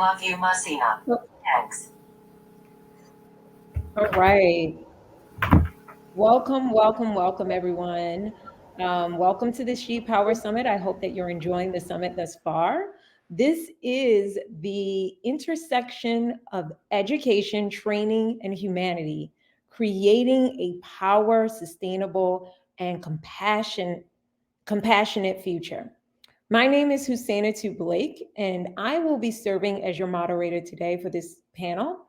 Matthew Messina. Thanks. All right. Welcome, everyone. Welcome to the She Power Summit. I hope that you're enjoying the summit thus far. This is the intersection of education, training, and humanity, creating a power, sustainable, and compassionate future. My name is Husaina Blake, and I will be serving as your moderator today for this panel.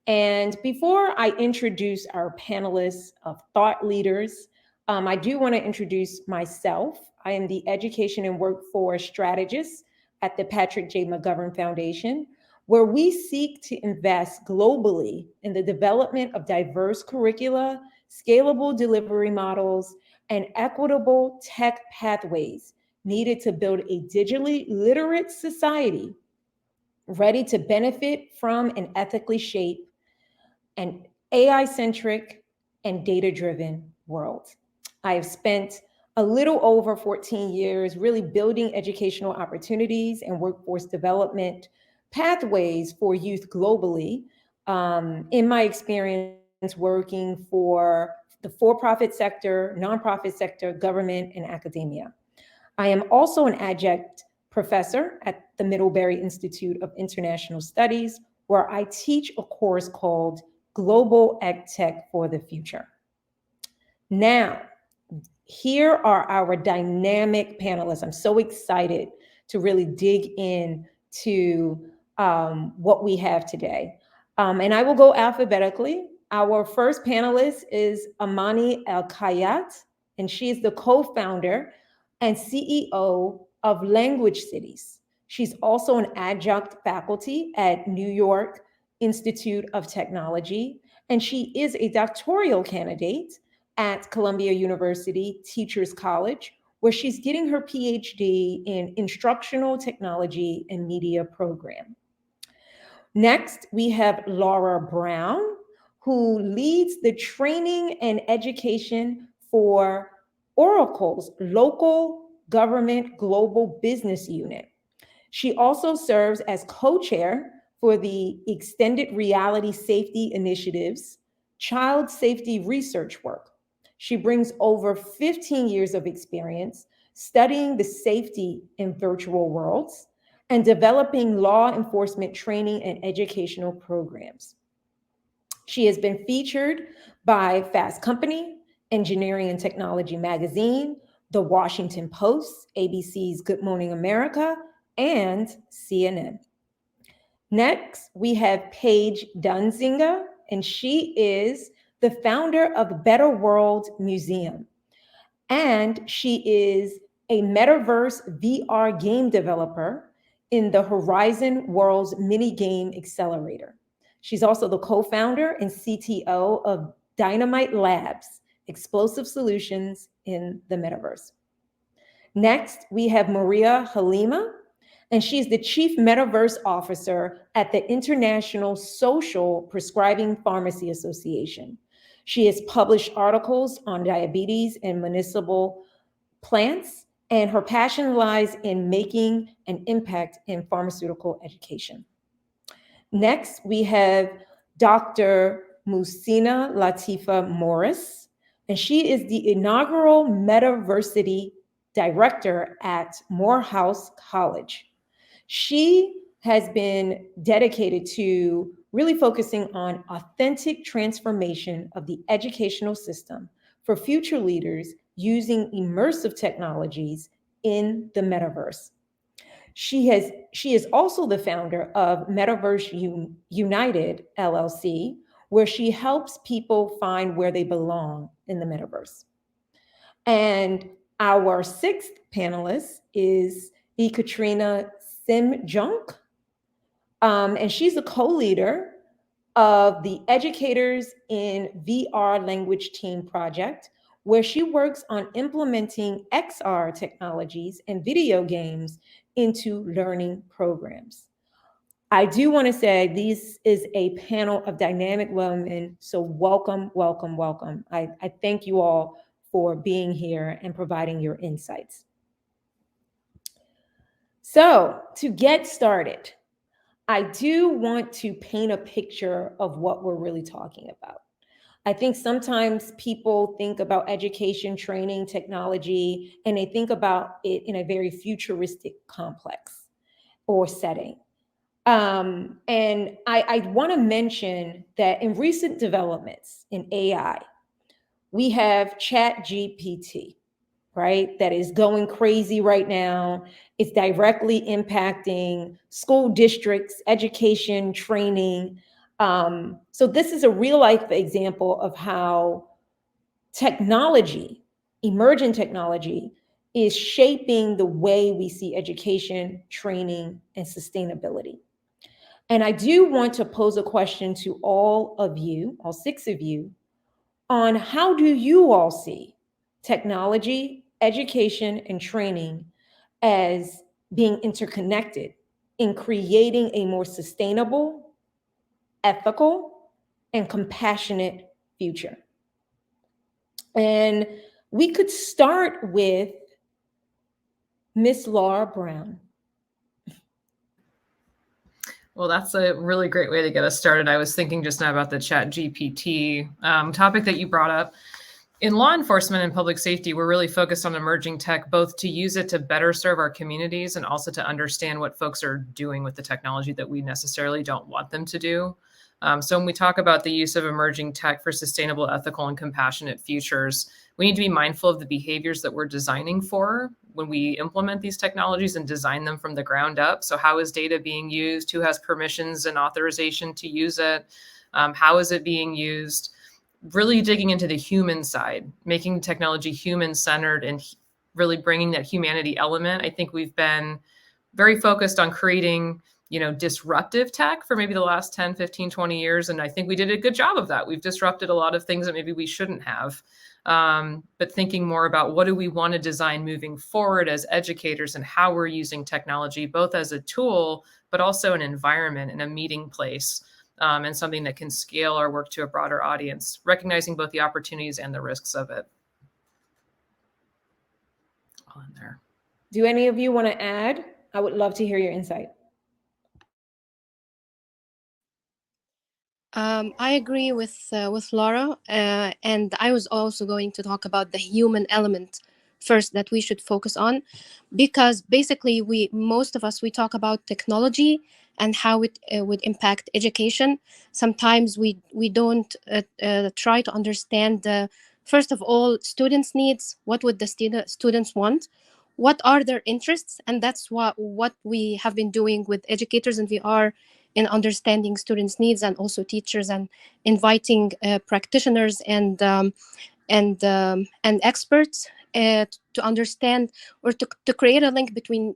And before I introduce our panelists of thought leaders, I do want to introduce myself. I am the Education and Workforce Strategist at the Patrick J. McGovern Foundation, where we seek to invest globally in the development of diverse curricula, scalable delivery models, and equitable tech pathways needed to build a digitally literate society ready to benefit from and ethically shape an AI centric and data driven world. I have spent a little over 14 years really building educational opportunities and workforce development pathways for youth globally. In my experience working for the for profit sector, nonprofit sector, government, and academia. I am also an adjunct professor at the Middlebury Institute of International Studies, where I teach a course called Global Ed Tech for the Future. Now, here are our dynamic panelists. I'm so excited to really dig in to what we have today. And I will go alphabetically. Our first panelist is Amani El Kayat, and she is the co-founder and CEO of Language Cities. She's also an adjunct faculty at New York Institute of Technology, and she is a doctoral candidate at Columbia University Teachers College, where she's getting her PhD in instructional technology and media program. Next, we have Laura Brown, who leads the training and education for Oracle's local government global business unit. She also serves as co-chair for the Extended Reality Safety Initiative's Child Safety Research Work. She brings over 15 years of experience studying the safety in virtual worlds and developing law enforcement training and educational programs. She has been featured by Fast Company, Engineering and Technology Magazine, The Washington Post, ABC's Good Morning America, and CNN. Next, we have Paige Dunzinga, and she is the founder of Better World Museum. And she is a metaverse VR game developer in the Horizon Worlds mini game accelerator. She's also the co-founder and CTO of Dynamite Labs, explosive solutions in the metaverse. Next, we have Maria Halima, and she's the Chief Metaverse Officer at the International Social Prescribing Pharmacy Association. She has published articles on diabetes and medicinal plants, and her passion lies in making an impact in pharmaceutical education. Next, we have Dr. Musina Latifa Morris, and she is the inaugural Metaversity Director at Morehouse College. She has been dedicated to really focusing on authentic transformation of the educational system for future leaders using immersive technologies in the metaverse. She is also the founder of Metaverse United LLC, where she helps people find where they belong in the metaverse. And our sixth panelist is Ekaterina Simjunk, and she's a co-leader of the Educators in VR Language Team project, where she works on implementing XR technologies and video games into learning programs. I do want to say this is a panel of dynamic women, so welcome, welcome, welcome. I thank you all for being here and providing your insights. So, to get started, I do want to paint a picture of what we're really talking about. I think sometimes people think about education, training, technology, and they think about it in a very futuristic complex or setting. And I want to mention that in recent developments in AI, we have Chat GPT, right? That is going crazy right now. It's directly impacting school districts, education, training. So this is a real life example of how technology, emergent technology, is shaping the way we see education, training, and sustainability. And I do want to pose a question to all of you, all six of you, on how do you all see technology, education, and training as being interconnected in creating a more sustainable, ethical, and compassionate future? And we could start with Miss Laura Brown. Well, that's a really great way to get us started. I was thinking just now about the Chat GPT topic that you brought up. In law enforcement and public safety, we're really focused on emerging tech, both to use it to better serve our communities and also to understand what folks are doing with the technology that we necessarily don't want them to do. So when we talk about the use of emerging tech for sustainable, ethical, and compassionate futures, we need to be mindful of the behaviors that we're designing for when we implement these technologies and design them from the ground up. So how is data being used? Who has permissions and authorization to use it? How is it being used? Really digging into the human side, making technology human-centered and really bringing that humanity element. I think we've been very focused on creating disruptive tech for maybe the last 10, 15, 20 years. And I think we did a good job of that. We've disrupted a lot of things that maybe we shouldn't have. But thinking more about what do we want to design moving forward as educators and how we're using technology, both as a tool, but also an environment and a meeting place, and something that can scale our work to a broader audience, recognizing both the opportunities and the risks of it. All in there. Do any of you want to add? I would love to hear your insight. I agree with Laura, and I was also going to talk about the human element first that we should focus on, because basically most of us talk about technology and how it would impact education. Sometimes we don't try to understand first of all students' needs. What would the students want? What are their interests? And that's what we have been doing with educators, and we are in understanding students' needs, and also teachers, and inviting practitioners and experts to understand, or to create a link between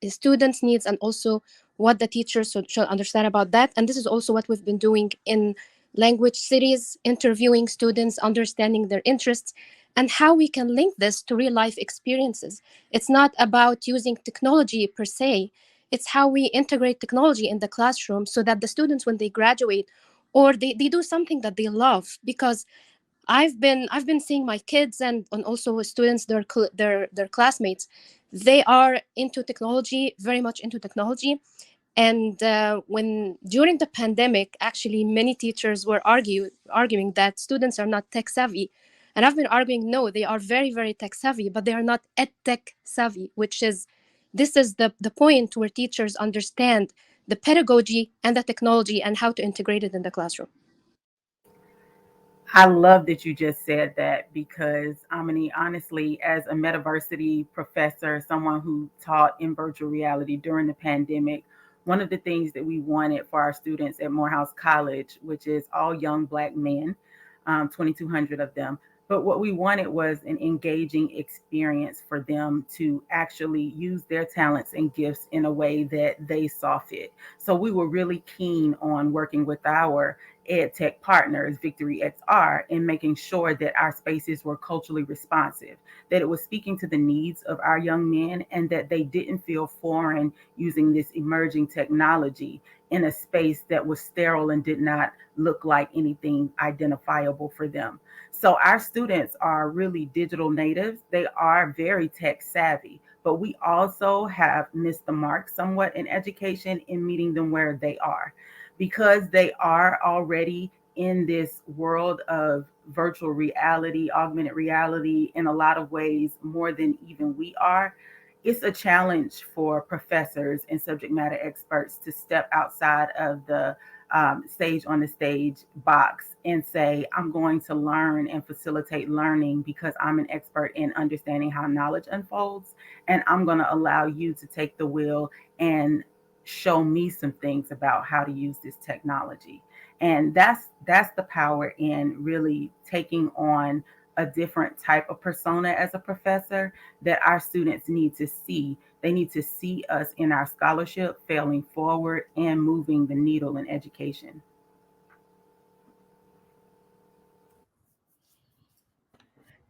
students' needs and also what the teachers should understand about that. And this is also what we've been doing in language cities, interviewing students, understanding their interests, and how we can link this to real life experiences. It's not about using technology per se. It's how we integrate technology in the classroom so that the students, when they graduate, or they do something that they love. Because I've been seeing my kids and also students, their classmates, they are into technology, very much into technology. And when during the pandemic, actually many teachers were arguing that students are not tech savvy. And I've been arguing, no, they are very, very tech savvy, but they are not tech savvy, this is the point where teachers understand the pedagogy and the technology and how to integrate it in the classroom. I love that you just said that, because honestly, as a Metaversity professor, someone who taught in virtual reality during the pandemic, one of the things that we wanted for our students at Morehouse College, which is all young Black men, 2,200 of them, but what we wanted was an engaging experience for them to actually use their talents and gifts in a way that they saw fit. So we were really keen on working with our ed tech partners, Victory XR, in making sure that our spaces were culturally responsive, that it was speaking to the needs of our young men, and that they didn't feel foreign using this emerging technology in a space that was sterile and did not look like anything identifiable for them. So our students are really digital natives. They are very tech savvy, but we also have missed the mark somewhat in education in meeting them where they are, because they are already in this world of virtual reality, augmented reality, in a lot of ways more than even we are. It's a challenge for professors and subject matter experts to step outside of the stage on the stage box and say, I'm going to learn and facilitate learning because I'm an expert in understanding how knowledge unfolds. And I'm going to allow you to take the wheel and show me some things about how to use this technology. And that's the power in really taking on a different type of persona as a professor that our students need to see. They need to see us in our scholarship failing forward and moving the needle in education.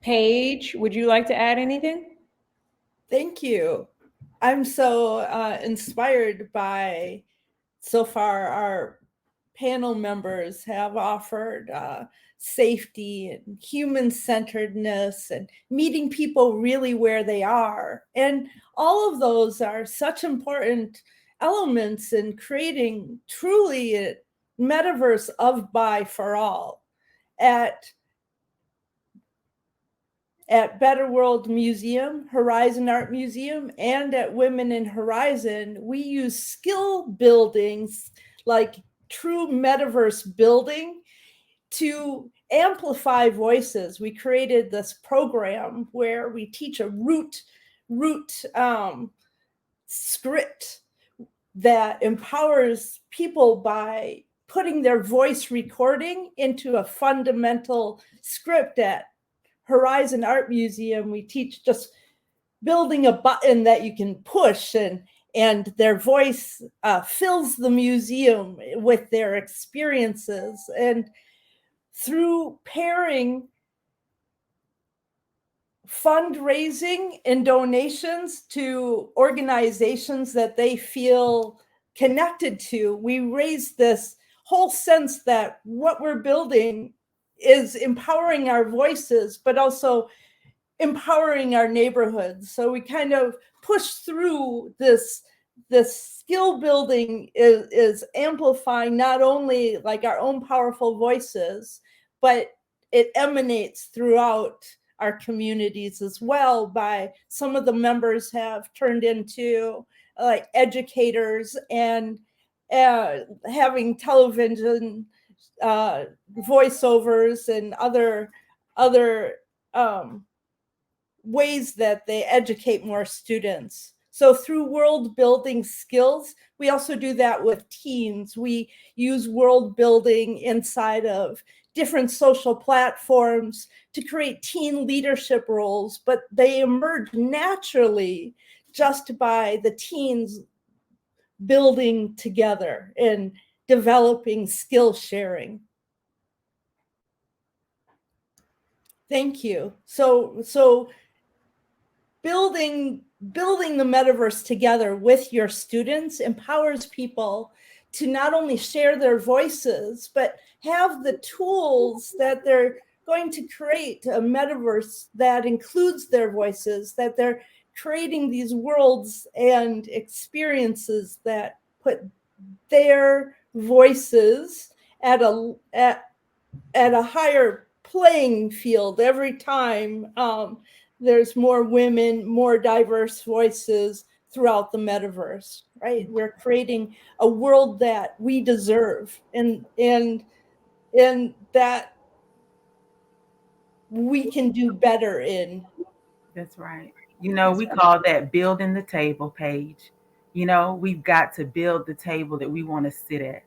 Paige, would you like to add anything? Thank you. I'm so inspired by so far our panel members have offered safety and human-centeredness and meeting people really where they are. And all of those are such important elements in creating truly a metaverse of by for all. At Better World Museum, Horizon Art Museum, and at Women in Horizon, we use skill buildings like true metaverse building to amplify voices. We created this program where we teach a root script that empowers people by putting their voice recording into a fundamental script. At Horizon Art Museum, we teach just building a button that you can push, and their voice fills the museum with their experiences. And through pairing fundraising and donations to organizations that they feel connected to, we raise this whole sense that what we're building is empowering our voices, but also empowering our neighborhoods. So we kind of push through this skill building is amplifying not only like our own powerful voices, but it emanates throughout our communities as well. By some of the members have turned into like educators and having television voiceovers and other ways that they educate more students. So through world building skills, we also do that with teens. We use world building inside of different social platforms to create teen leadership roles, but they emerge naturally just by the teens building together and developing skill sharing. Thank you. So building the metaverse together with your students empowers people to not only share their voices, but have the tools that they're going to create a metaverse that includes their voices, that they're creating these worlds and experiences that put their voices at a higher playing field every time. There's more women, more diverse voices throughout the metaverse, right? We're creating a world that we deserve and that we can do better in. That's right. We call that building the table, Paige. We've got to build the table that we want to sit at.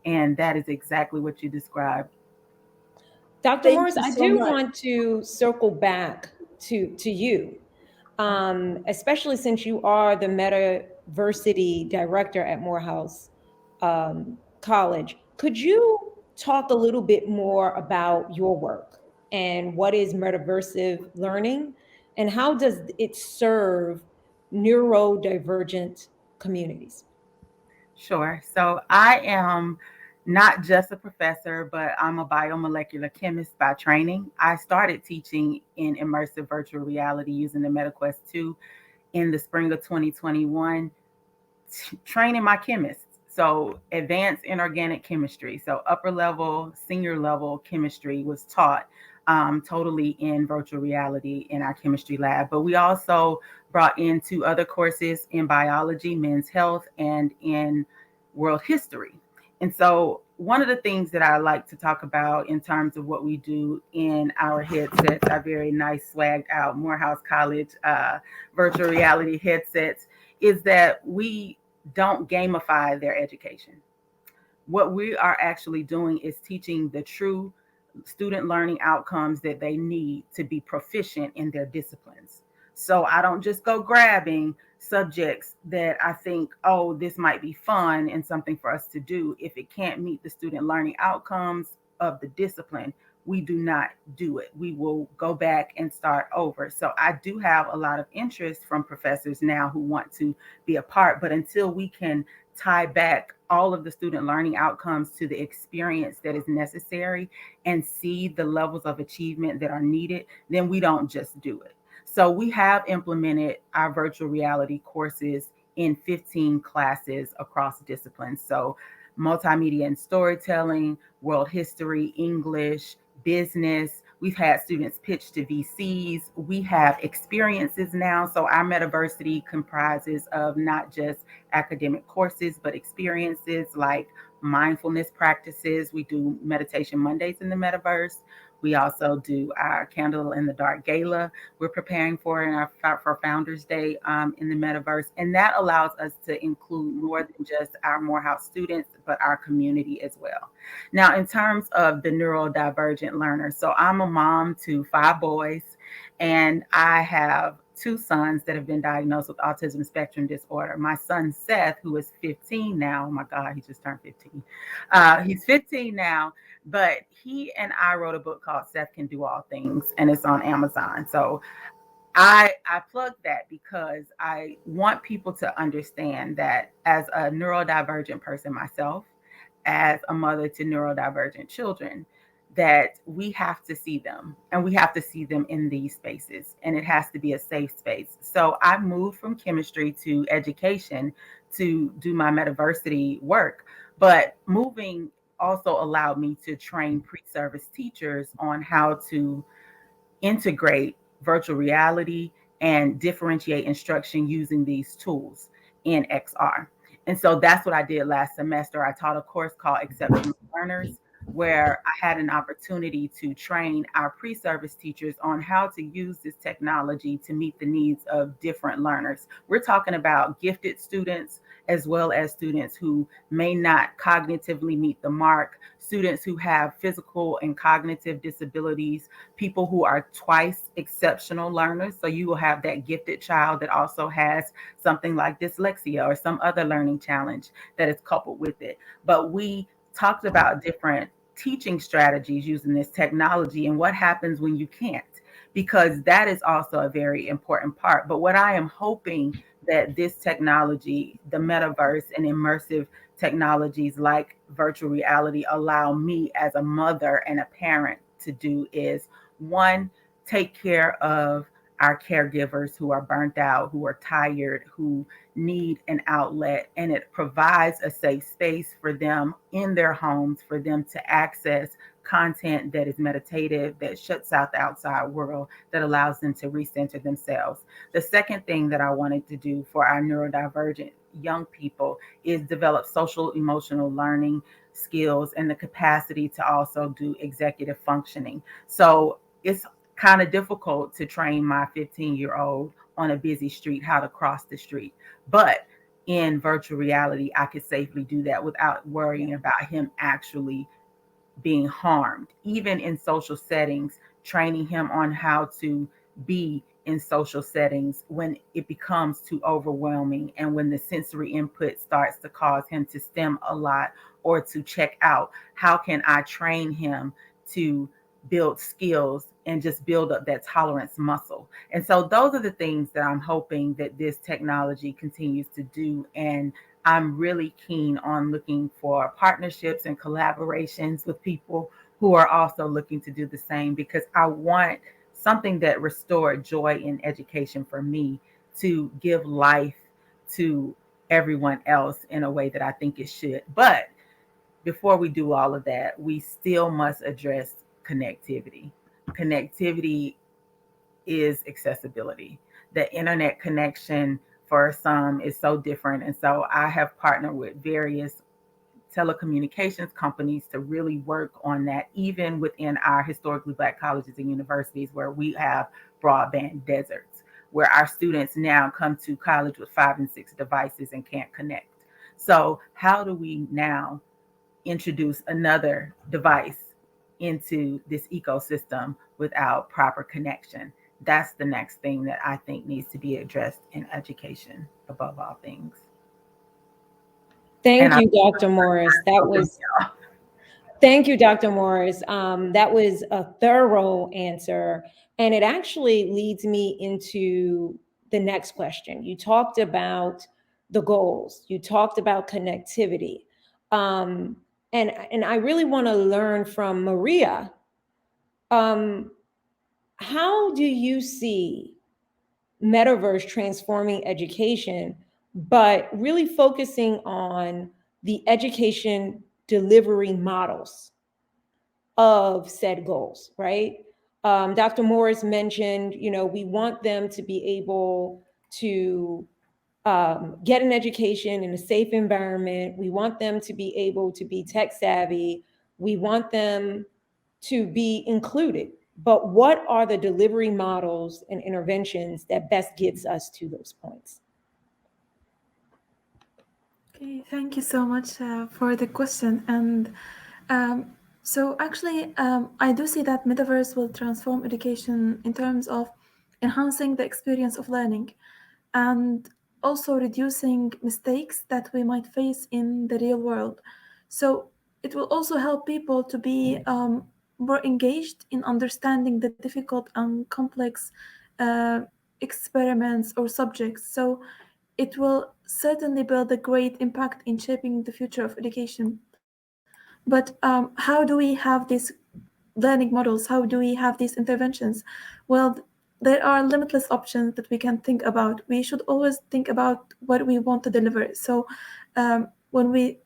And that is exactly what you described. Dr. Thank Morris, you I so do much. want to circle back to you, especially since you are the Metaversity Director at Morehouse College. Could you talk a little bit more about your work and what is metaversive learning and how does it serve neurodivergent communities? Sure. So I am not just a professor, but I'm a biomolecular chemist by training. I started teaching in immersive virtual reality using the MetaQuest 2 in the spring of 2021, training my chemists. So advanced inorganic chemistry, so upper level, senior level chemistry was taught totally in virtual reality in our chemistry lab. But we also brought in 2 other courses in biology, men's health, and in world history. And so one of the things that I like to talk about in terms of what we do in our headsets, our very nice swagged out Morehouse College virtual reality headsets, is that we don't gamify their education. What we are actually doing is teaching the true student learning outcomes that they need to be proficient in their disciplines. So I don't just go grabbing subjects that I think, oh, this might be fun and something for us to do. If it can't meet the student learning outcomes of the discipline, we do not do it. We will go back and start over. So I do have a lot of interest from professors now who want to be a part, but until we can tie back all of the student learning outcomes to the experience that is necessary and see the levels of achievement that are needed, then we don't just do it. So we have implemented our virtual reality courses in 15 classes across disciplines. So multimedia and storytelling, world history, English, business. We've had students pitch to VCs. We have experiences now. So our Metaversity comprises of not just academic courses, but experiences like mindfulness practices. We do Meditation Mondays in the metaverse. We also do our Candle in the Dark Gala we're preparing for in for Founders Day in the metaverse. And that allows us to include more than just our Morehouse students, but our community as well. Now, in terms of the neurodivergent learners, so I'm a mom to 5 boys, and I have 2 sons that have been diagnosed with autism spectrum disorder. My son Seth, who is 15 now, oh my God, he just turned 15. He's 15 now, but he and I wrote a book called Seth Can Do All Things, and it's on Amazon. So I plug that because I want people to understand that as a neurodivergent person myself, as a mother to neurodivergent children, that we have to see them, and we have to see them in these spaces, and it has to be a safe space. So I moved from chemistry to education to do my Metaversity work, but moving also allowed me to train pre-service teachers on how to integrate virtual reality and differentiate instruction using these tools in XR. And so that's what I did last semester. I taught a course called Exceptional Learners, where I had an opportunity to train our pre-service teachers on how to use this technology to meet the needs of different learners. We're talking about gifted students as well as students who may not cognitively meet the mark, students who have physical and cognitive disabilities, people who are twice exceptional learners. So you will have that gifted child that also has something like dyslexia or some other learning challenge that is coupled with it. But we talked about different teaching strategies using this technology and what happens when you can't, because that is also a very important part. But what I am hoping that this technology, the metaverse and immersive technologies like virtual reality allow me as a mother and a parent to do is, one, take care of our caregivers who are burnt out, who are tired, who need an outlet, and it provides a safe space for them in their homes for them to access content that is meditative, that shuts out the outside world, that allows them to recenter themselves. The second thing that I wanted to do for our neurodivergent young people is develop social emotional learning skills and the capacity to also do executive functioning. So it's kind of difficult to train my 15-year-old on a busy street how to cross the street. But in virtual reality, I could safely do that without worrying about him actually being harmed. Even in social settings, training him on how to be in social settings when it becomes too overwhelming and when the sensory input starts to cause him to stim a lot or to check out. How can I train him to build skills and just build up that tolerance muscle? And so those are the things that I'm hoping that this technology continues to do. And I'm really keen on looking for partnerships and collaborations with people who are also looking to do the same, because I want something that restored joy in education for me to give life to everyone else in a way that I think it should. But before we do all of that, we still must address connectivity. Connectivity is accessibility. The internet connection for some is so different. And so I have partnered with various telecommunications companies to really work on that, even within our historically Black colleges and universities where we have broadband deserts, where our students now come to college with 5 and 6 devices and can't connect. So, how do we now introduce another device into this ecosystem without proper connection? That's the next thing that I think needs to be addressed in education above all things. Thank you, Dr. Morris. Thank you, Dr. Morris. That was a thorough answer. And it actually leads me into the next question. You talked about the goals, you talked about connectivity. And I really want to learn from Maria. How do you see metaverse transforming education, but really focusing on the education delivery models of said goals, right? Dr. Morris mentioned, we want them to be able to get an education in a safe environment. We want them to be able to be tech savvy. We want them to be included. But what are the delivery models and interventions that best gets us to those points? Okay, thank you so much for the question. And so actually, I do see that metaverse will transform education in terms of enhancing the experience of learning and also reducing mistakes that we might face in the real world. So it will also help people to be more engaged in understanding the difficult and complex experiments or subjects. So it will certainly build a great impact in shaping the future of education. But how do we have these learning models? How do we have these interventions? Well, there are limitless options that we can think about. We should always think about what we want to deliver. So when we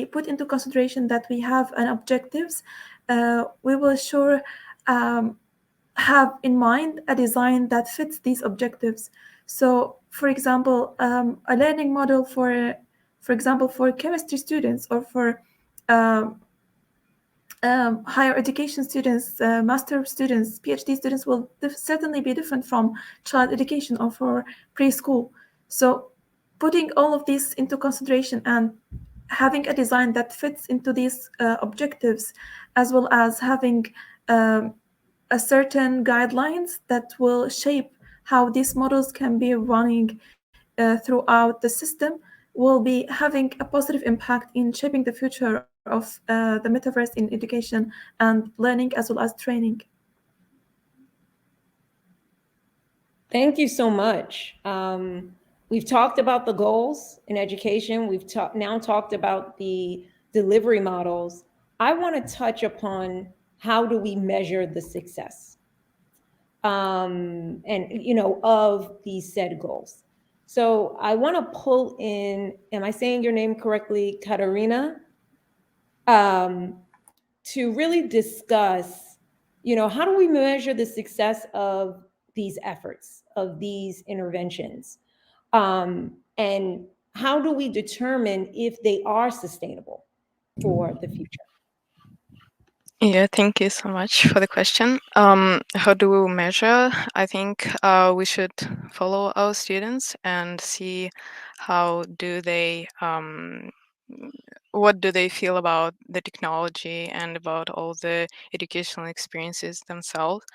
put into consideration that we have an objectives, we will sure have in mind a design that fits these objectives. So, for example, a learning model for example, for chemistry students or for higher education students, master students, PhD students will certainly be different from child education or for preschool. So, putting all of this into consideration and having a design that fits into these objectives, as well as having a certain guidelines that will shape how these models can be running throughout the system, will be having a positive impact in shaping the future of the metaverse in education and learning as well as training. Thank you so much. We've talked about the goals in education. We've now talked about the delivery models. I want to touch upon how do we measure the success of these said goals. So I want to pull in, am I saying your name correctly, Katarina? To really discuss, how do we measure the success of these efforts, of these interventions? And how do we determine if they are sustainable for the future? Yeah, thank you so much for the question. How do we measure? I think we should follow our students and see how do they, what do they feel about the technology and about all the educational experiences themselves.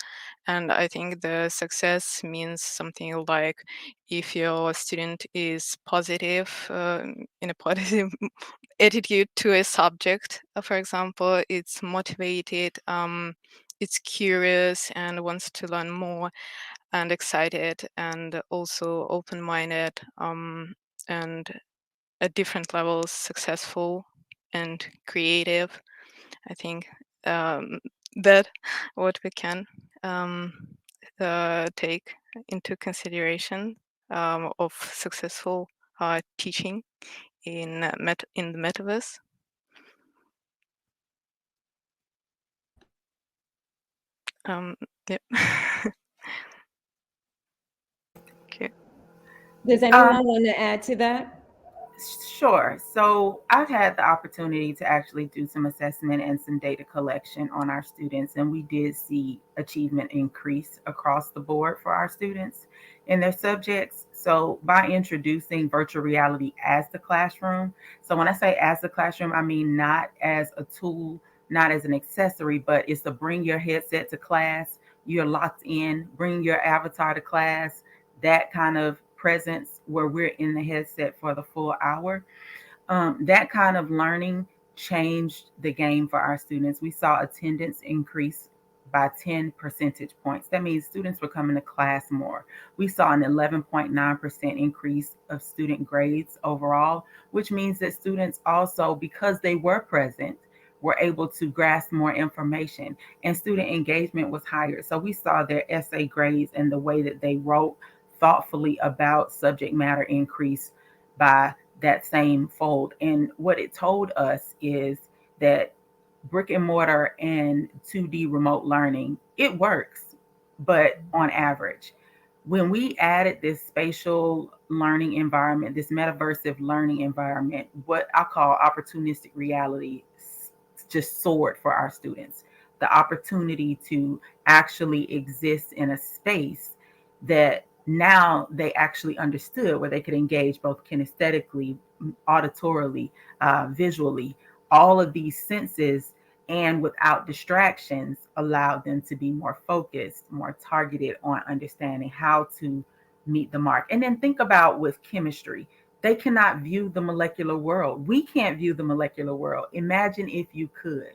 And I think the success means something like if your student is positive, in a positive attitude to a subject, for example, it's motivated, it's curious and wants to learn more and excited and also open-minded, and at different levels successful and creative. I think that what we can take into consideration of successful teaching in in the metaverse? Yeah. Okay. Does anyone want to add to that? Sure. So I've had the opportunity to actually do some assessment and some data collection on our students, and we did see achievement increase across the board for our students in their subjects. So by introducing virtual reality as the classroom, so when I say as the classroom, I mean not as a tool, not as an accessory, but it's to bring your headset to class. You're locked in, bring your avatar to class, that kind of presence where we're in the headset for the full hour. That kind of learning changed the game for our students. We saw attendance increase by 10 percentage points. That means students were coming to class more. We saw an 11.9% increase of student grades overall, which means that students also, because they were present, were able to grasp more information, and student engagement was higher. So we saw their essay grades and the way that they wrote thoughtfully about subject matter increase by that same fold. And what it told us is that brick and mortar and 2D remote learning, it works, but on average. When we added this spatial learning environment, this metaversive learning environment, what I call opportunistic reality just soared for our students. The opportunity to actually exist in a space that now they actually understood, where they could engage both kinesthetically, auditorily, visually, all of these senses, and without distractions, allowed them to be more focused, more targeted on understanding how to meet the mark. And then think about with chemistry, they cannot view the molecular world. We can't view the molecular world. Imagine if you could,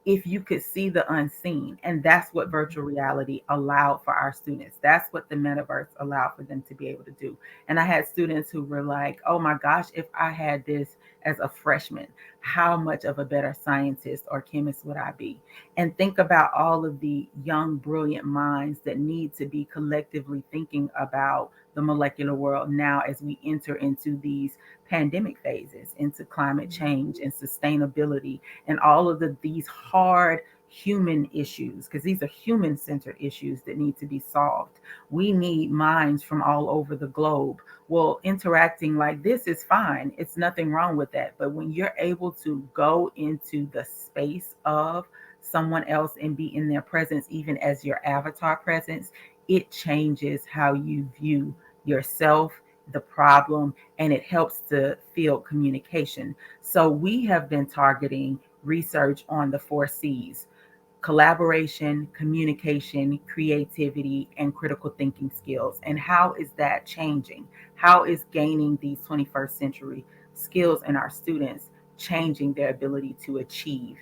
if you could see the unseen. And that's what virtual reality allowed for our students. That's what the metaverse allowed for them to be able to do. And I had students who were like, oh my gosh, if I had this as a freshman, how much of a better scientist or chemist would I be? And think about all of the young, brilliant minds that need to be collectively thinking about the molecular world now as we enter into these pandemic phases, into climate change and sustainability, and all of these hard human issues, because these are human centered issues that need to be solved. We need minds from all over the globe. Well, interacting like this is fine, it's nothing wrong with that. But when you're able to go into the space of someone else and be in their presence, even as your avatar presence, it changes how you view yourself, the problem, and it helps to field communication. So we have been targeting research on the 4 C's: collaboration, communication, creativity, and critical thinking skills. And how is that changing? How is gaining these 21st century skills in our students changing their ability to achieve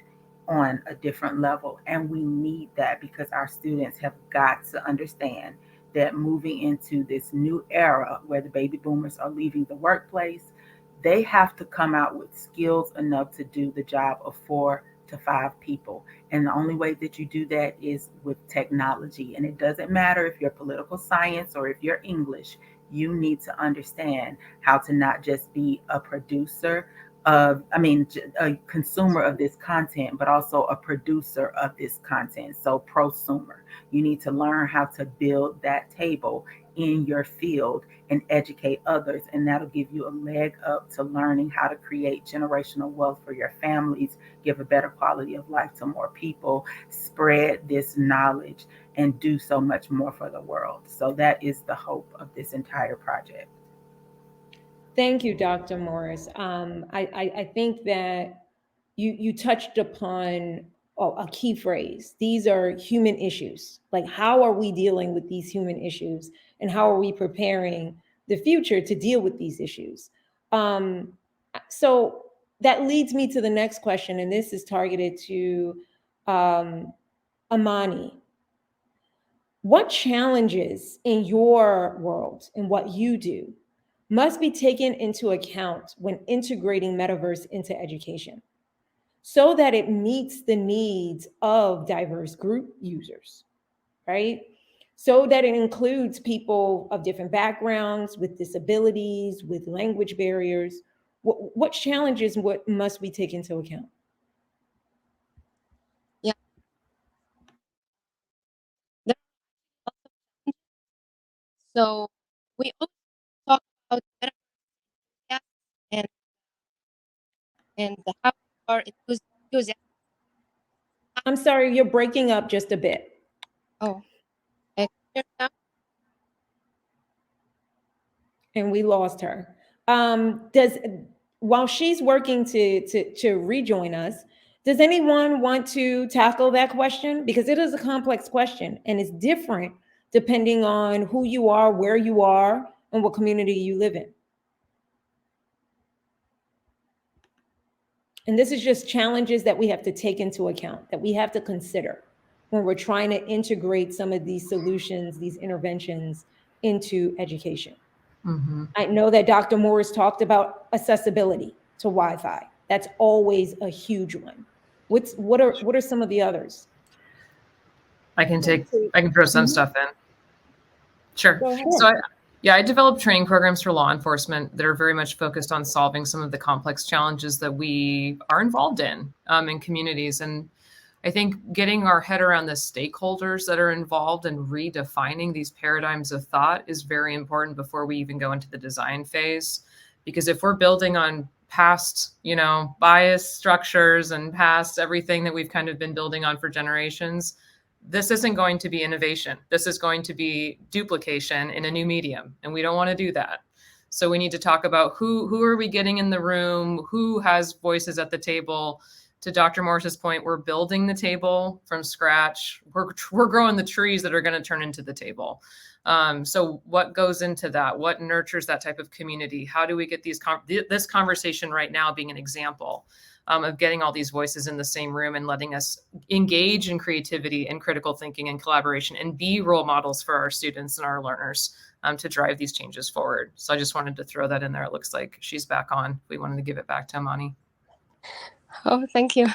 on a different level? And we need that, because our students have got to understand that moving into this new era where the baby boomers are leaving the workplace, they have to come out with skills enough to do the job of 4 to 5 people. And the only way that you do that is with technology. And it doesn't matter if you're political science or if you're English, you need to understand how to not just be a producer of, a consumer of this content, but also a producer of this content. So, prosumer. You need to learn how to build that table in your field and educate others. And that'll give you a leg up to learning how to create generational wealth for your families, give a better quality of life to more people, spread this knowledge, and do so much more for the world. So that is the hope of this entire project. Thank you, Dr. Morris. I think that you touched upon a key phrase. These are human issues. Like, how are we dealing with these human issues, and how are we preparing the future to deal with these issues? So that leads me to the next question, and this is targeted to Amani. What challenges in your world and what you do must be taken into account when integrating metaverse into education so that it meets the needs of diverse group users, right? so that it includes people of different backgrounds, with disabilities, with language barriers? What challenges what must we take into account? Yeah. There are lots of challenges. So we also talk about metaverse and how we are enthusiastic. I'm sorry, you're breaking up just a bit. Oh, can you hear me now? And we lost her. While she's working to rejoin us, does anyone want to tackle that question? Because it is a complex question and it's different depending on who you are, where you are, and what community you live in. And this is just challenges that we have to take into account, that we have to consider when we're trying to integrate some of these solutions, these interventions into education. Mm-hmm. I know that Dr. Morris talked about accessibility to Wi-Fi. That's always a huge one. What are some of the others? I can throw some stuff in. Sure. So I developed training programs for law enforcement that are very much focused on solving some of the complex challenges that we are involved in communities. And I think getting our head around the stakeholders that are involved and redefining these paradigms of thought is very important before we even go into the design phase. Because if we're building on past, bias structures and past everything that we've kind of been building on for generations, this isn't going to be innovation. This is going to be duplication in a new medium, and we don't want to do that. So we need to talk about who are we getting in the room, who has voices at the table. To Dr. Morris's point, we're building the table from scratch. We're growing the trees that are going to turn into the table. So what goes into that? What nurtures that type of community? How do we get this conversation right now being an example of getting all these voices in the same room and letting us engage in creativity and critical thinking and collaboration and be role models for our students and our learners to drive these changes forward. So I just wanted to throw that in there. It looks like she's back on. We wanted to give it back to Amani. Oh, thank you.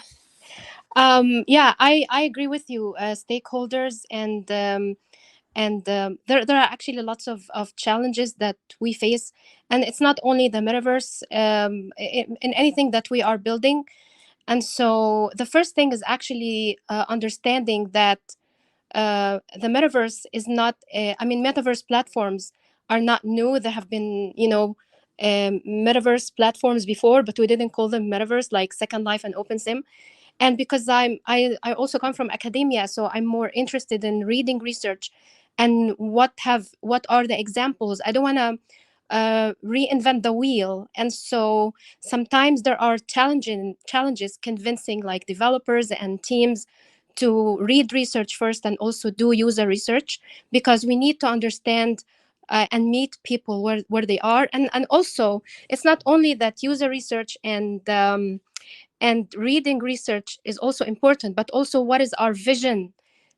Yeah, I agree with you. Stakeholders and there are actually lots of challenges that we face, and it's not only the metaverse, in anything that we are building. And so the first thing is actually understanding that the metaverse is not. Metaverse platforms are not new. There have been, metaverse platforms before, but we didn't call them metaverse, like Second Life and OpenSim. And because I also come from academia, so I'm more interested in reading research and what are the examples. I don't want to reinvent the wheel, and so sometimes there are challenges convincing like developers and teams to read research first and also do user research, because we need to understand and meet people where they are. And also, it's not only that user research and reading research is also important, but also what is our vision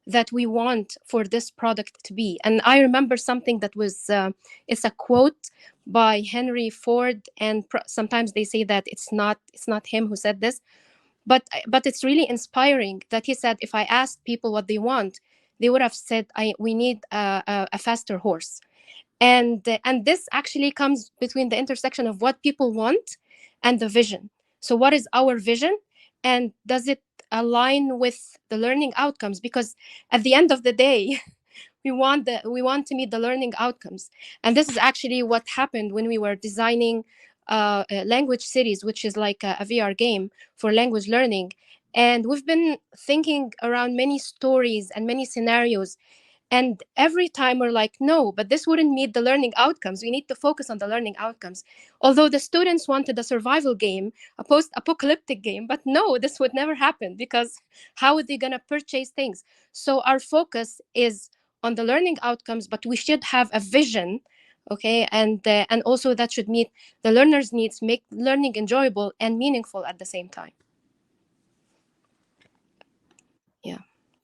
that we want for this product to be. And I remember something that was it's a quote by Henry Ford, and sometimes they say that it's not him who said this, but it's really inspiring that he said, if I asked people what they want, they would have said, we need a faster horse. And this actually comes between the intersection of what people want and the vision. So what is our vision, and does it align with the learning outcomes? Because at the end of the day, we want to meet the learning outcomes. And this is actually what happened when we were designing language cities, which is like a VR game for language learning. And we've been thinking around many stories and many scenarios, and every time we're like, no, but this wouldn't meet the learning outcomes. We need to focus on the learning outcomes. Although the students wanted a survival game, a post-apocalyptic game, but no, this would never happen, because how are they going to purchase things? So our focus is on the learning outcomes, but we should have a vision, okay? And also that should meet the learner's needs, make learning enjoyable and meaningful at the same time. Yeah.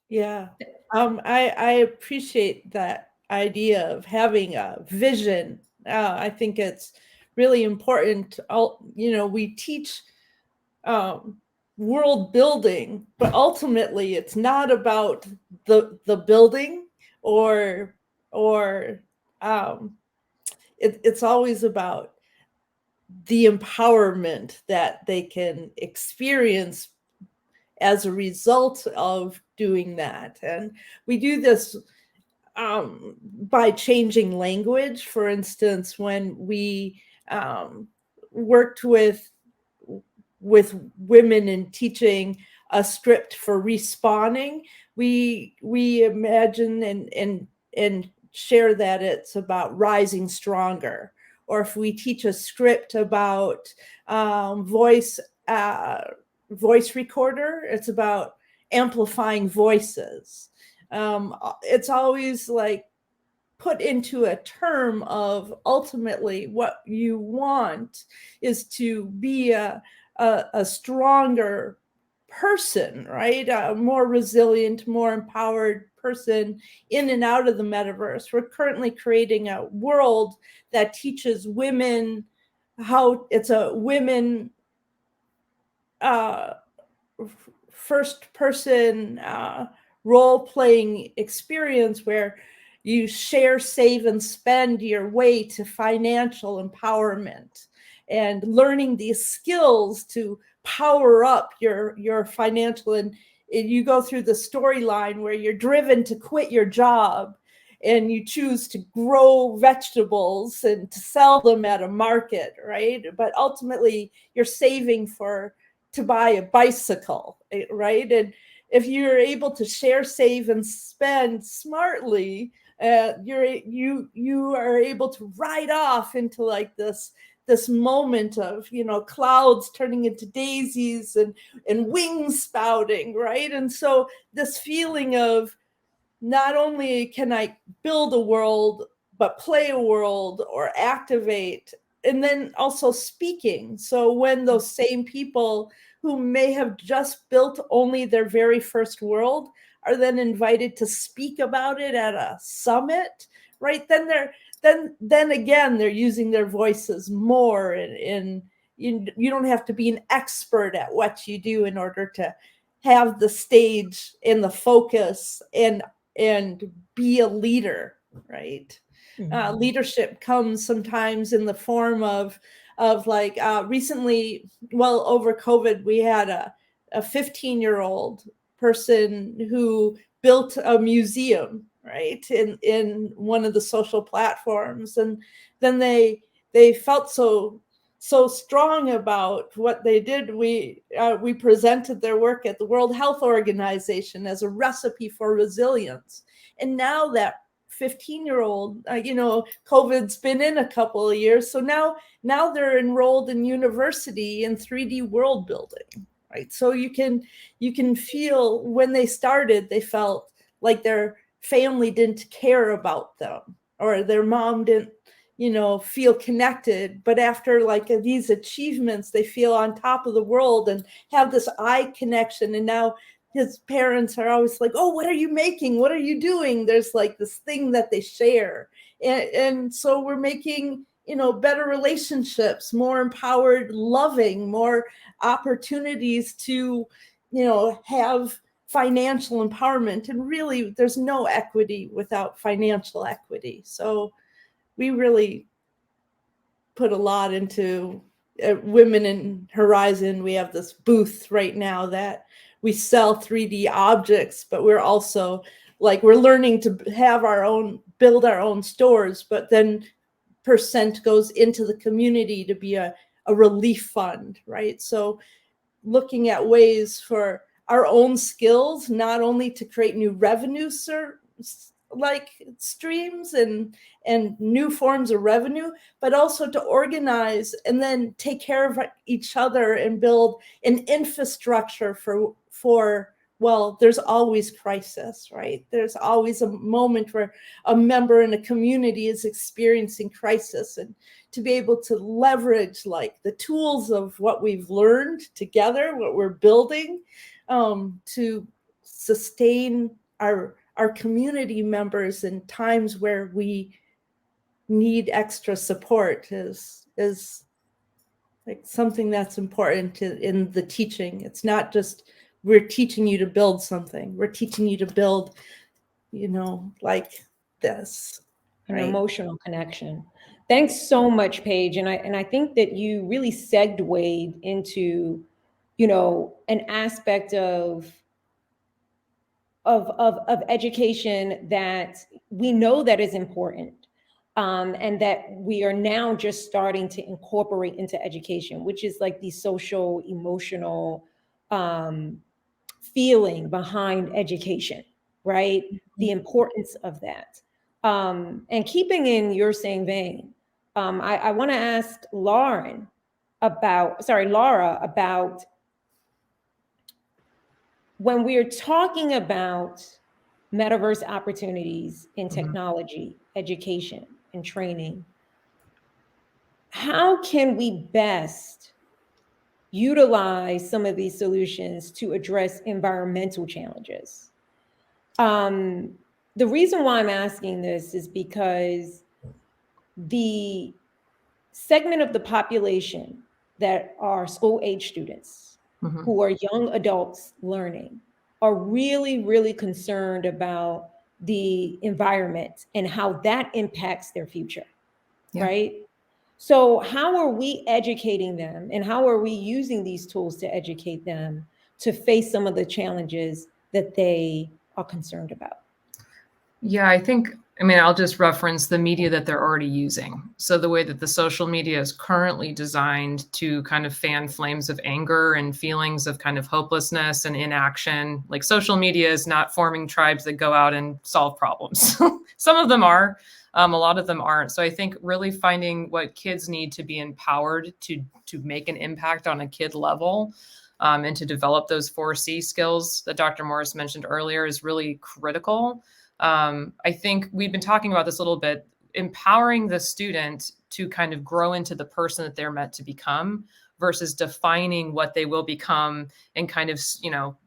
Yeah. I appreciate that idea of having a vision. I think it's really important. We teach world building, but ultimately it's not about the building or or it's always about the empowerment that they can experience as a result of doing that. And we do this by changing language. For instance, when we worked with women in teaching a script for respawning, we imagine and share that it's about rising stronger. Or if we teach a script about voice recorder, it's about amplifying voices. It's always like put into a term of ultimately what you want is to be a stronger person, right? A more resilient, more empowered person in and out of the metaverse. We're currently creating a world that teaches women how it's a women first person role-playing experience where you share, save, and spend your way to financial empowerment and learning these skills to power up your financial. And you go through the storyline where you're driven to quit your job and you choose to grow vegetables and to sell them at a market, right? But ultimately you're saving to buy a bicycle, right? And if you're able to share, save, and spend smartly, you are able to ride off into like this moment of, clouds turning into daisies and wings spouting, right? And so this feeling of not only can I build a world, but play a world or activate, and then also speaking. So when those same people who may have just built only their very first world are then invited to speak about it at a summit, right? Then again, they're using their voices more, and you don't have to be an expert at what you do in order to have the stage and the focus and be a leader, right? Mm-hmm. Leadership comes sometimes in the form of like recently, well, over COVID, we had a 15-year-old person who built a museum, right, in one of the social platforms, and then they felt so strong about what they did. We presented their work at the World Health Organization as a recipe for resilience. And now that 15-year-old, COVID's been in a couple of years, so now they're enrolled in university in 3D world building, right? So you can feel when they started, they felt like their family didn't care about them, or their mom didn't feel connected. But after like these achievements, they feel on top of the world and have this eye connection. And now his parents are always like, oh, what are you making? What are you doing? There's like this thing that they share. And so we're making, better relationships, more empowered, loving, more opportunities to, have financial empowerment. And really, there's no equity without financial equity. So we really put a lot into Women in Horizon. We have this booth right now that we sell 3D objects, but we're also like, we're learning to build our own stores, but then percent goes into the community to be a relief fund, right? So looking at ways for our own skills, not only to create new revenue like streams and new forms of revenue, but also to organize and then take care of each other and build an infrastructure for well, there's always crisis, right? There's always a moment where a member in a community is experiencing crisis, and to be able to leverage like the tools of what we've learned together, what we're building, to sustain our community members in times where we need extra support is like something that's important in the teaching. It's not just we're teaching you to build something. We're teaching you to build, like this. an Right. emotional connection. Thanks so much, Paige. And I think that you really segued into, an aspect of education that we know that is important, and that we are now just starting to incorporate into education, which is like the social emotional feeling behind education, right? The importance of that. And keeping in your same vein, I want to ask Laura about when we're talking about metaverse opportunities in technology, education, and training, how can we best utilize some of these solutions to address environmental challenges? The reason why I'm asking this is because the segment of the population that are school age students who are young adults learning are really, really concerned about the environment and how that impacts their future, right? So how are we educating them, and how are we using these tools to educate them to face some of the challenges that they are concerned about? Yeah, I'll just reference the media that they're already using. So the way that the social media is currently designed to kind of fan flames of anger and feelings of kind of hopelessness and inaction. Like, social media is not forming tribes that go out and solve problems. Some of them are, a lot of them aren't. So I think really finding what kids need to be empowered to make an impact on a kid level, and to develop those 4C skills that Dr. Morris mentioned earlier is really critical. I think we've been talking about this a little bit, empowering the student to kind of grow into the person that they're meant to become versus defining what they will become and kind of,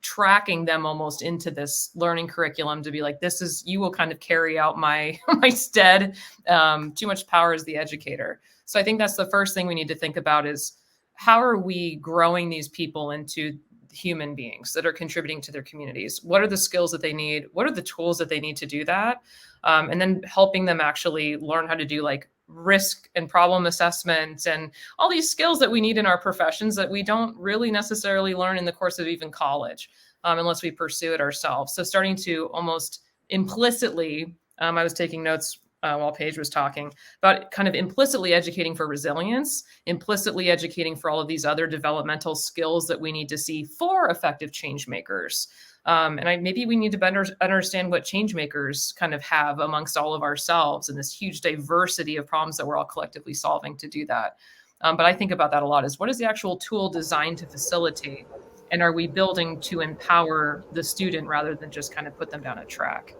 tracking them almost into this learning curriculum to be like, you will kind of carry out my stead. Too much power as the educator. So I think that's the first thing we need to think about is, how are we growing these people into human beings that are contributing to their communities? What are the skills that they need? What are the tools that they need to do that? And then helping them actually learn how to do like risk and problem assessment and all these skills that we need in our professions that we don't really necessarily learn in the course of even college, unless we pursue it ourselves. So starting to almost implicitly, I was taking notes while Paige was talking about kind of implicitly educating for resilience, implicitly educating for all of these other developmental skills that we need to see for effective change makers. Maybe we need to better understand what change makers kind of have amongst all of ourselves and this huge diversity of problems that we're all collectively solving to do that. But I think about that a lot, is what is the actual tool designed to facilitate? And are we building to empower the student rather than just kind of put them down a track?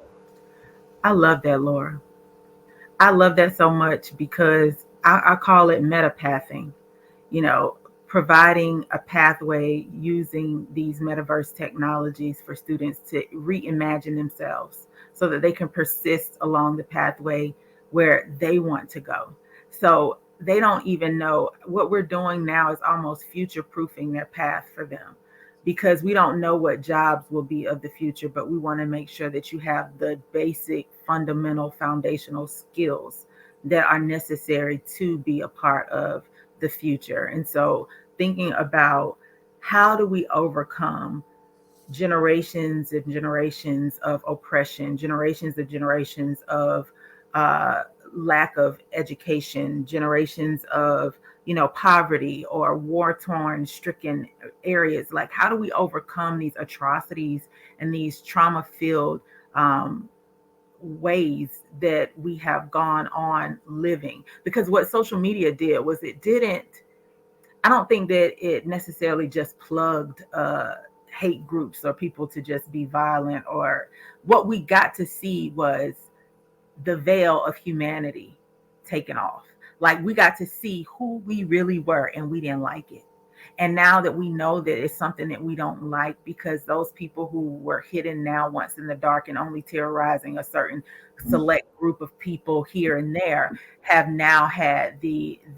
I love that, Laura. I love that so much because I call it metapathing, providing a pathway using these metaverse technologies for students to reimagine themselves so that they can persist along the pathway where they want to go. So they don't even know what we're doing now is almost future proofing their path for them, because we don't know what jobs will be of the future, but we want to make sure that you have the basic, fundamental, foundational skills that are necessary to be a part of the future. And so thinking about, how do we overcome generations and generations of oppression, generations of lack of education, generations of poverty or war-torn, stricken areas. Like, how do we overcome these atrocities and these trauma-filled ways that we have gone on living? Because what social media did was, I don't think that it necessarily just plugged hate groups or people to just be violent. Or what we got to see was the veil of humanity taken off. Like, we got to see who we really were, and we didn't like it. And now that we know that it's something that we don't like, because those people who were hidden now once in the dark and only terrorizing a certain select group of people here and there have now had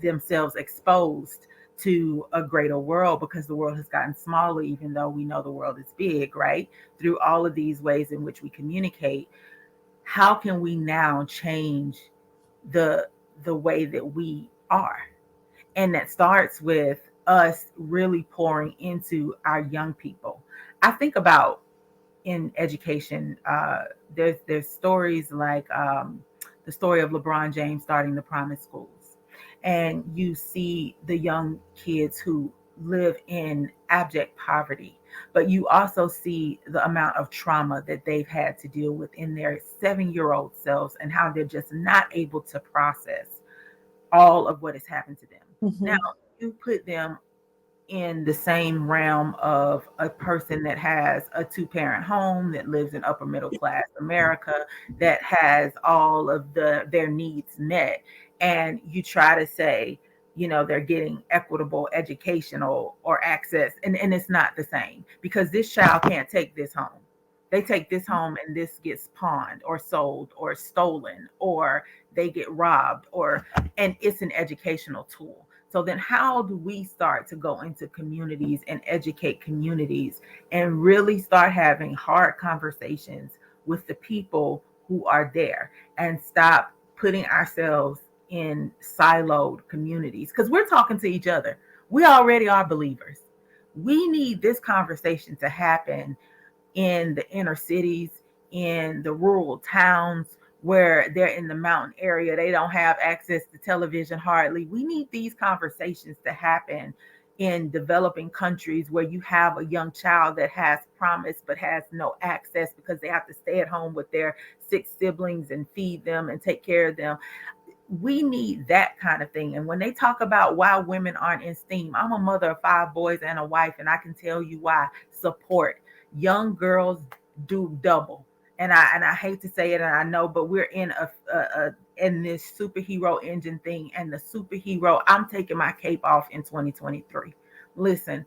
themselves exposed to a greater world, because the world has gotten smaller, even though we know the world is big, right? Through all of these ways in which we communicate. How can we now change the way that we are. And that starts with us really pouring into our young people. I think about in education, there's stories like the story of LeBron James starting the promise schools, and you see the young kids who live in abject poverty, but you also see the amount of trauma that they've had to deal with in their 7-year-old selves and how they're just not able to process all of what has happened to them. Now, you put them in the same realm of a person that has a 2-parent home, that lives in upper middle class America, that has all of their needs met, and you try to say, you know, they're getting equitable educational or access, and it's not the same, because this child can't take this home. They take this home and this gets pawned or sold or stolen, or they get robbed, or and it's an educational tool. So then how do we start to go into communities and educate communities and really start having hard conversations with the people who are there, and stop putting ourselves in siloed communities? Because we're talking to each other. We already are believers. We need this conversation to happen in the inner cities, in the rural towns, where they're in the mountain area. They don't have access to television hardly. We need these conversations to happen in developing countries where you have a young child that has promise but has no access because they have to stay at home with their 6 siblings and feed them and take care of them. We need that kind of thing. And when they talk about why women aren't in STEAM, I'm a mother of 5 boys and a wife, and I can tell you why. Support. Young girls do double. And I hate to say it, and I know, but we're in in this superhero engine thing, and the superhero, I'm taking my cape off in 2023. Listen,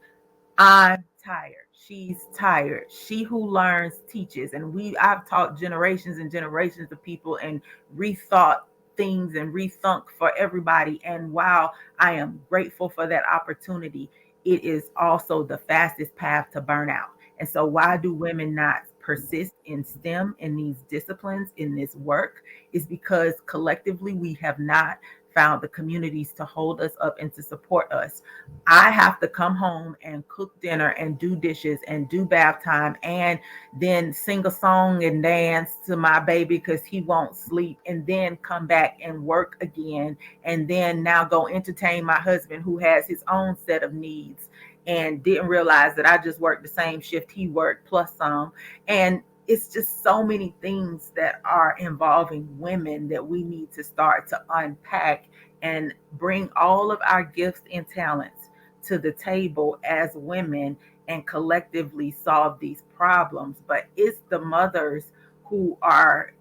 I'm tired. She's tired. She who learns teaches. And I've taught generations and generations of people and rethought things and rethunk for everybody. And while I am grateful for that opportunity, it is also the fastest path to burnout. And so why do women not persist in STEM, in these disciplines, in this work? Is because collectively we have not found the communities to hold us up and to support us. I have to come home and cook dinner and do dishes and do bath time, and then sing a song and dance to my baby because he won't sleep, and then come back and work again, and then now go entertain my husband who has his own set of needs and didn't realize that I just worked the same shift he worked plus some. And it's just so many things that are involving women that we need to start to unpack and bring all of our gifts and talents to the table as women and collectively solve these problems. But it's the mothers who are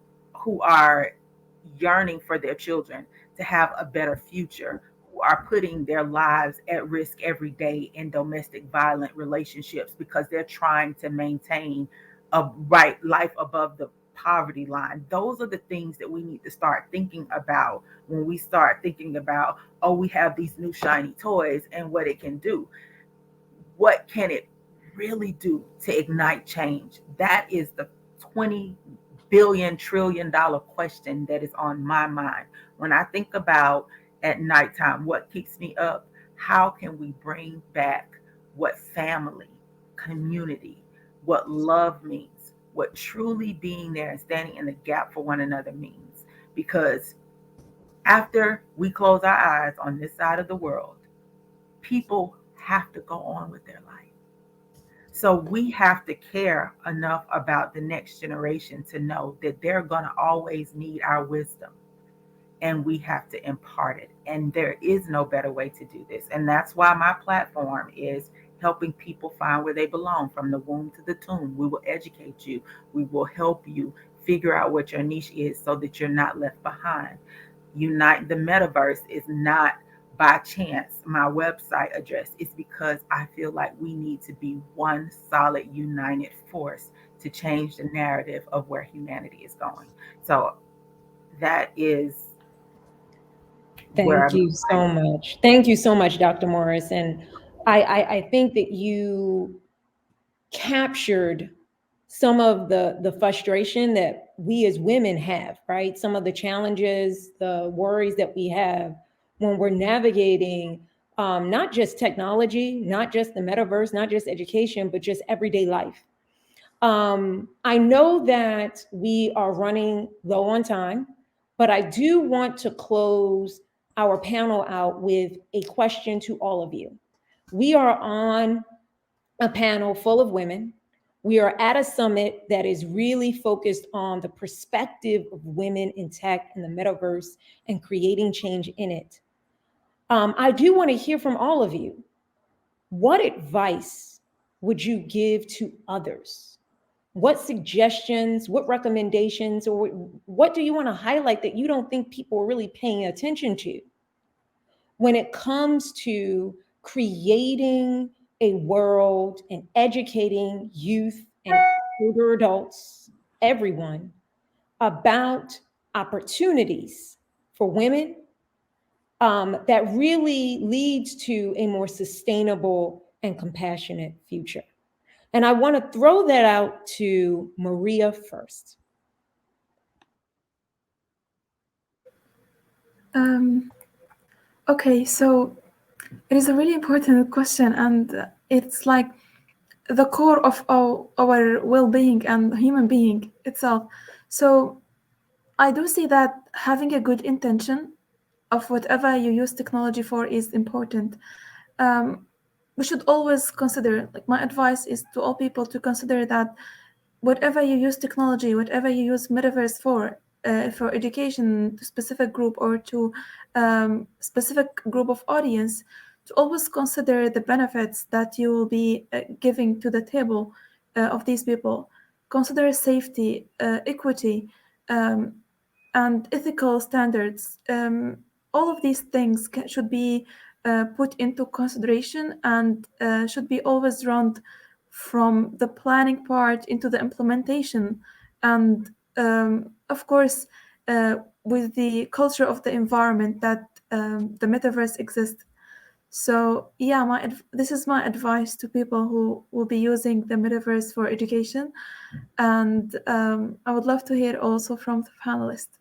yearning for their children to have a better future, who are putting their lives at risk every day in domestic violent relationships because they're trying to maintain a right life above the poverty line. Those are the things that we need to start thinking about when we start thinking about, oh, we have these new shiny toys and what it can do. What can it really do to ignite change? That is the 20 billion trillion dollar question that is on my mind when I think about at nighttime what keeps me up. How can we bring back what family, community, what love means, what truly being there and standing in the gap for one another means? Because after we close our eyes on this side of the world, people have to go on with their life. So we have to care enough about the next generation to know that they're going to always need our wisdom, and we have to impart it. And there is no better way to do this. And that's why my platform is helping people find where they belong from the womb to the tomb. We will educate you. We will help you figure out what your niche is so that you're not left behind. Unite the Metaverse is not by chance my website address. It's because I feel like we need to be one solid united force to change the narrative of where humanity is going. So that is where Thank you so much. Thank you so much, Dr. Morris. And I think that you captured some of the frustration that we as women have, right? Some of the challenges, the worries that we have when we're navigating not just technology, not just the metaverse, not just education, but just everyday life. I know that we are running low on time, but I do want to close our panel out with a question to all of you. We are on a panel full of women. We are at a summit that is really focused on the perspective of women in tech and the metaverse and creating change in it. I do want to hear from all of you. What advice would you give to others? What suggestions, what recommendations, or what do you want to highlight that you don't think people are really paying attention to when it comes to creating a world and educating youth and older adults, everyone, about opportunities for women that really leads to a more sustainable and compassionate future? And I want to throw that out to Maria first. Okay, so it is a really important question, and it's like the core of our well-being and human being itself. So I do see that having a good intention of whatever you use technology for is important. We should always consider, like my advice is to all people to consider that whatever you use technology, whatever you use metaverse for education to specific group or to specific group of audience, to always consider the benefits that you will be giving to the table of these people. Consider safety, equity, and ethical standards. All of these things should be put into consideration and should be always run from the planning part into the implementation. And of course, with the culture of the environment that the metaverse exists. So yeah, this is my advice to people who will be using the metaverse for education. And I would love to hear also from the panelists.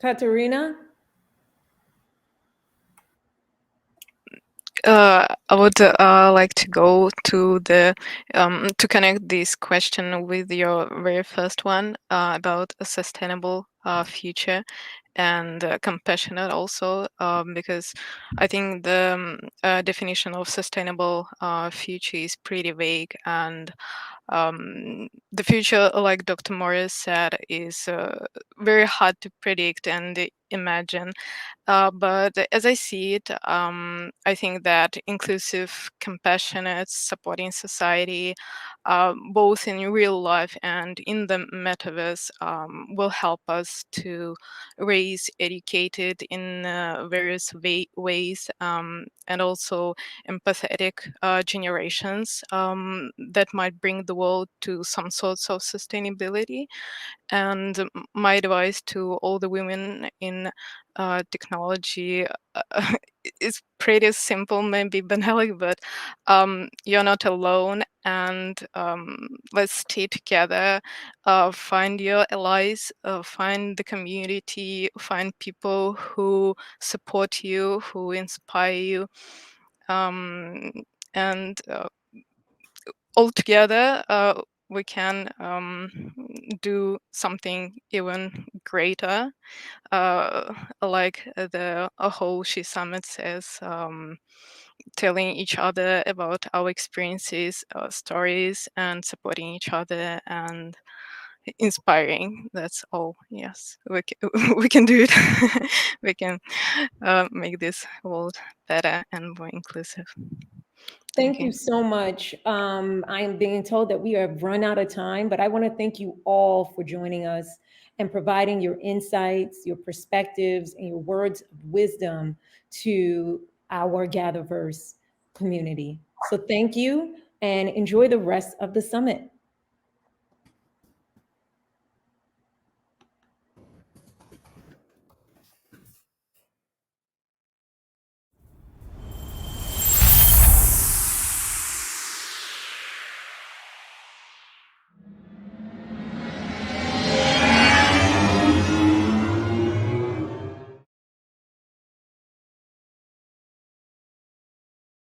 Katerina? I would like to go to the to connect this question with your very first one about a sustainable future and compassionate also, because I think the definition of sustainable future is pretty vague, and the future, like Dr. Morris said, is very hard to predict and imagine. But as I see it, I think that inclusive, compassionate, supporting society, both in real life and in the metaverse, will help us to raise educated in various ways, and also empathetic generations that might bring the world to some sorts of sustainability. And my advice to all the women in technology is pretty simple, maybe banal, but you're not alone, and let's stay together. Find your allies, find the community, find people who support you, who inspire you, and all together we can do something even greater, like the whole She Summit says, telling each other about our experiences, stories, and supporting each other and inspiring. That's all. Yes, we can do it. We can make this world better and more inclusive. Thank you so much. I am being told that we have run out of time, but I want to thank you all for joining us and providing your insights, your perspectives, and your words of wisdom to our GatherVerse community. So thank you and enjoy the rest of the summit.